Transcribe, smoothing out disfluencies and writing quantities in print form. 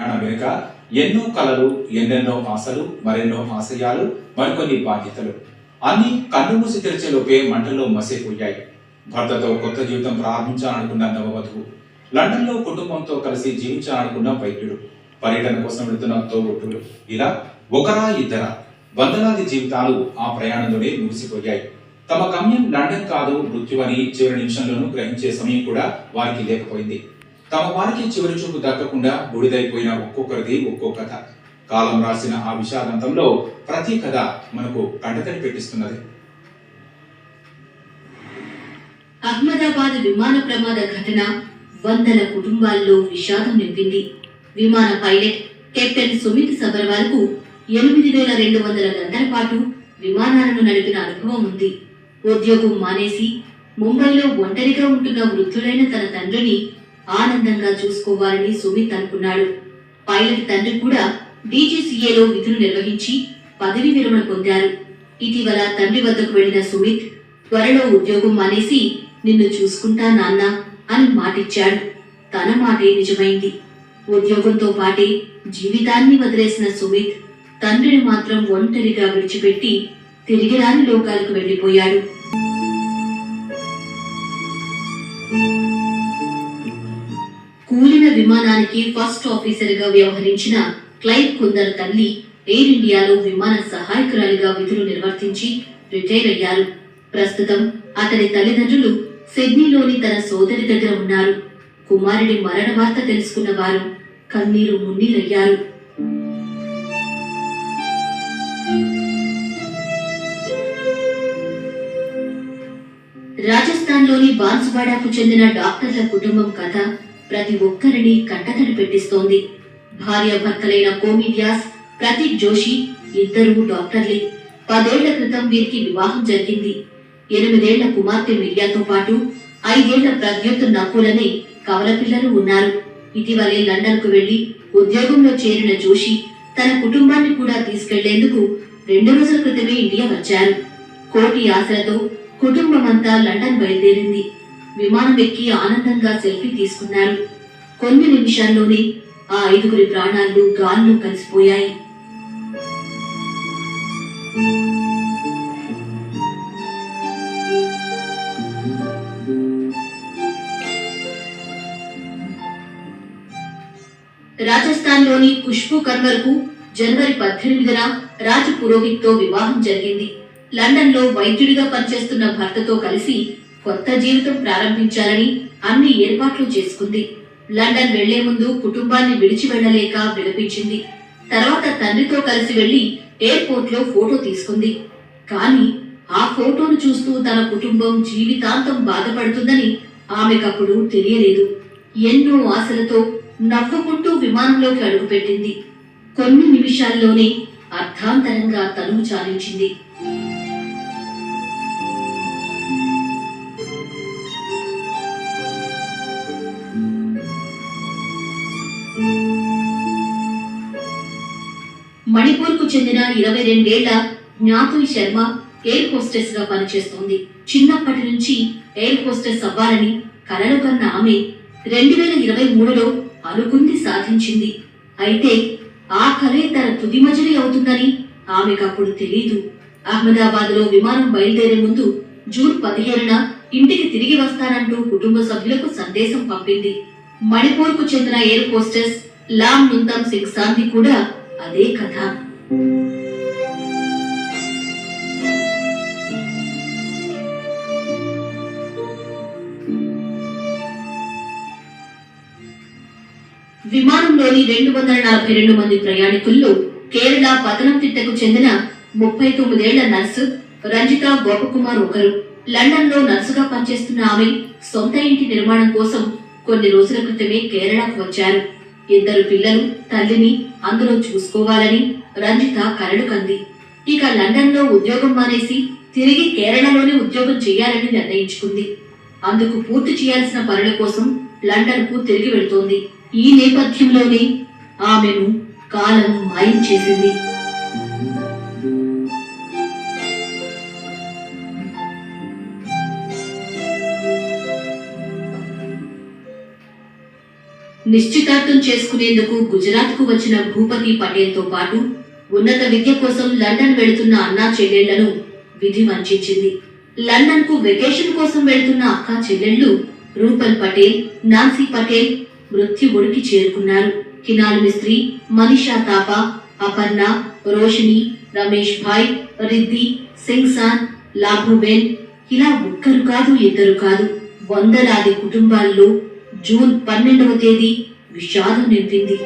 ప్రయాణం వెనుక ఎన్నో కలలు, ఎన్నెన్నో ఆశలు, మరెన్నో ఆశయాలు, మరికొన్ని బాధ్యతలు అన్ని కన్ను మూసి తెరిచేలోపే మంటల్లో మసిపోయాయి. భర్తతో కొత్త జీవితం ప్రారంభించాలనుకున్న నవవధువు, లండన్లో కుటుంబంతో కలిసి జీవించాలనుకున్న వైద్యుడు, పర్యటన కోసం వెళుతున్న తోబుట్టువులు, ఇలా ఒకరా ఇద్దరా వందలాది జీవితాలు ఆ ప్రయాణంలోనే ముగిసిపోయాయి. తమ గమ్యం లండన్ కాదు, మృత్యువని చివరి నిమిషంలోనూ గ్రహించే సమయం కూడా వారికి లేకపోయింది. తమ వారికి చివరి చూపు దక్కకుండా బూడిదైపోయిన ఒక్కొక్కరిది ఒక్కో కథ. కాలం రాసిన ఆ విషాదంతంలో ప్రతి కథ మనకు కంటతడి పెట్టిస్తున్నది. అహ్మదాబాద్ విమాన ప్రమాద ఘటన వందల కుటుంబాల్లో విషాదం నింపింది. విమాన పైలట్ కెప్టెన్ సుమిత్ సబర్వాల్ కు 8,200 గంటల పాటు విమానాలను నడిపిన అనుభవం ఉంది. ఉద్యోగం మానేసి ముంబైలో ఒంటరిగా ఉంటున్న వృద్ధులైన తన తండ్రిని ఆనందంగా చూసుకోవాలని సుమిత్ అనుకున్నాడు. పైలట్ తండ్రి కూడా డీజీసీఏలో విధులు నిర్వహించి పదవి విరమణ పొందారు. ఇటీవల తండ్రి వద్దకు వెళ్లిన సుమిత్ త్వరలో ఉద్యోగం మానేసి నిన్ను చూసుకుంటా నాన్న అని మాటిచ్చాడు. తన మాటే నిజమైంది. ఉద్యోగంతో పాటే జీవితాన్ని వదిలేసిన సుమిత్ తండ్రిని మాత్రం ఒంటరిగా విడిచిపెట్టి తిరిగి రాని లోకాలకు వెళ్లిపోయాడు. కూలిన విమానానికి ఫస్ట్ ఆఫీసర్ గా వ్యవహరించిన క్లైవ్ కుందర్ తల్లి ఎయిర్ ఇండియాలో విమాన సహాయకురాలిగా విధులు నిర్వర్తించి రిటైర్ అయ్యారు. ప్రస్తుతం అతని తల్లిదండ్రులు సిడ్నీలోని తన సోదరి దగ్గర ఉన్నారు. కుమారుడి మరణ వార్త తెలుసుకున్న వారు కన్నీరు మున్నీరయ్యారు. రాజస్థాన్లోని బాన్సువాడాకు చెందిన డాక్టర్ల కుటుంబం కథ ప్రతి ఒక్కరిని కంటతడి పెట్టిస్తోంది. భార్యాభర్తలైన కోమి వ్యాస్, ప్రతీక్ జోషి ఇద్దరూ డాక్టర్లే. 10 ఏళ్ల క్రితం వీరికి వివాహం జరిగింది. 8 ఏళ్ల కుమార్తె మిరియాతో పాటు 5 ఏళ్ల ప్రద్యుత్ నకుల్ కవల పిల్లలు ఉన్నారు. ఇటీవలే లండన్ కు వెళ్లి ఉద్యోగంలో చేరిన జోషి తన కుటుంబాన్ని కూడా తీసుకెళ్లేందుకు 2 రోజుల క్రితమే ఇండియా వచ్చారు. కోటి ఆశలతో కుటుంబమంతా లండన్ బయలుదేరింది. విమానం ఎక్కి ఆనందంగా సెల్ఫీ తీసుకున్నారు. కొన్ని నిమిషాల్లోనే ఆ 5గురి ప్రాణాలు గాల్లో కలిసిపోయాయి. రాజస్థాన్లోని ఖుష్బూ కన్వర్ కు జనవరి 18న రాజ్ పురోహిత్ తో వివాహం జరిగింది. లండన్ లో వైద్యుడిగా పనిచేస్తున్న భర్తతో కలిసి కొత్త జీవితం ప్రారంభించాలని అన్ని ఏర్పాట్లు చేసుకుంది. లండన్ వెళ్లే ముందు కుటుంబాన్ని విడిచి వెళ్లలేక విలపించింది. తర్వాత తండ్రితో కలిసి వెళ్లి ఎయిర్పోర్ట్ లో ఫోటో తీసుకుంది. కానీ ఆ ఫోటోను చూస్తూ తన కుటుంబం జీవితాంతం బాధపడుతుందని ఆమెకప్పుడు తెలియలేదు. ఎన్నో ఆశలతో నవ్వుకుంటూ విమానంలోకి అడుగుపెట్టింది. కొన్ని నిమిషాల్లోనే అర్థాంతరంగా తనువు చాలించింది. మణిపూర్ కు చెందిన 22 ఏళ్ల జ్ఞాతుయ్ శర్మ ఎయిర్ హోస్టెస్ గా పనిచేస్తోంది. చిన్నప్పటి నుంచి ఎయిర్ హోస్టెస్ అవ్వాలని కలలు కన్న ఆమె 2023లో అనుకుంది సాధించింది. అయితే ఆ కలే తన తుది మజిలీ అవుతుందని ఆమెకప్పుడు తెలీదు. అహ్మదాబాద్ లో విమానం బయలుదేరే ముందు జూన్ 17న ఇంటికి తిరిగి వస్తానంటూ కుటుంబ సభ్యులకు సందేశం పంపింది. మణిపూర్ కు చెందిన ఎయిర్ హోస్టెస్ లామ్ నుంతమ్ సింగ్ సాంది కూడా అదే కథ. విమానంలోని 242 మంది ప్రయాణికుల్లో కేరళ పతనంతిట్టకు చెందిన 39 ఏళ్ల నర్సు రంజిత గోపకుమార్ ఒకరు. లండన్ లో నర్సుగా పనిచేస్తున్న ఆమె సొంత ఇంటి నిర్మాణం కోసం కొన్ని రోజుల క్రితమే కేరళకు వచ్చారు. 2 పిల్లలు, తల్లిని అందులో చూసుకోవాలని రంజిత కలలు కంది. ఇక లండన్ లో ఉద్యోగం మానేసి తిరిగి కేరళలోనే ఉద్యోగం చేయాలని నిర్ణయించుకుంది. అందుకు పూర్తి చేయాల్సిన పనుల కోసం లండన్ కు తిరిగి వెళ్తోంది. ఈ నేపథ్యంలోనే ఆమెను కాలం మాయం చేసింది. నిశ్చితార్థం చేసుకునేందుకు గుజరాత్కు వచ్చిన భూపతి పటేల్తో పాటు ఉన్నత విద్య కోసం లండన్ వెళుతున్న అన్నా చెల్లెళ్లను విధి వంచింది. లండన్కు వెకేషన్ కోసం వెళ్తున్న అక్కా చెల్లెళ్లు రూపల్ పటేల్, నాన్సీ పటేల్ మృత్యు ఒడికి చేరుకున్నారు. కినాల్ మిస్త్రీ, మనీషా తాపా, అపర్ణ, రోషిని, రమేష్ భాయ్, రిద్ది, సింగ్సాన్, లాభోబెన్ ఇలా ఒక్కరు కాదు, ఇద్దరు కాదు, వందలాది కుటుంబాల్లో జూన్ 12వ తేదీ విషాదం నింపింది.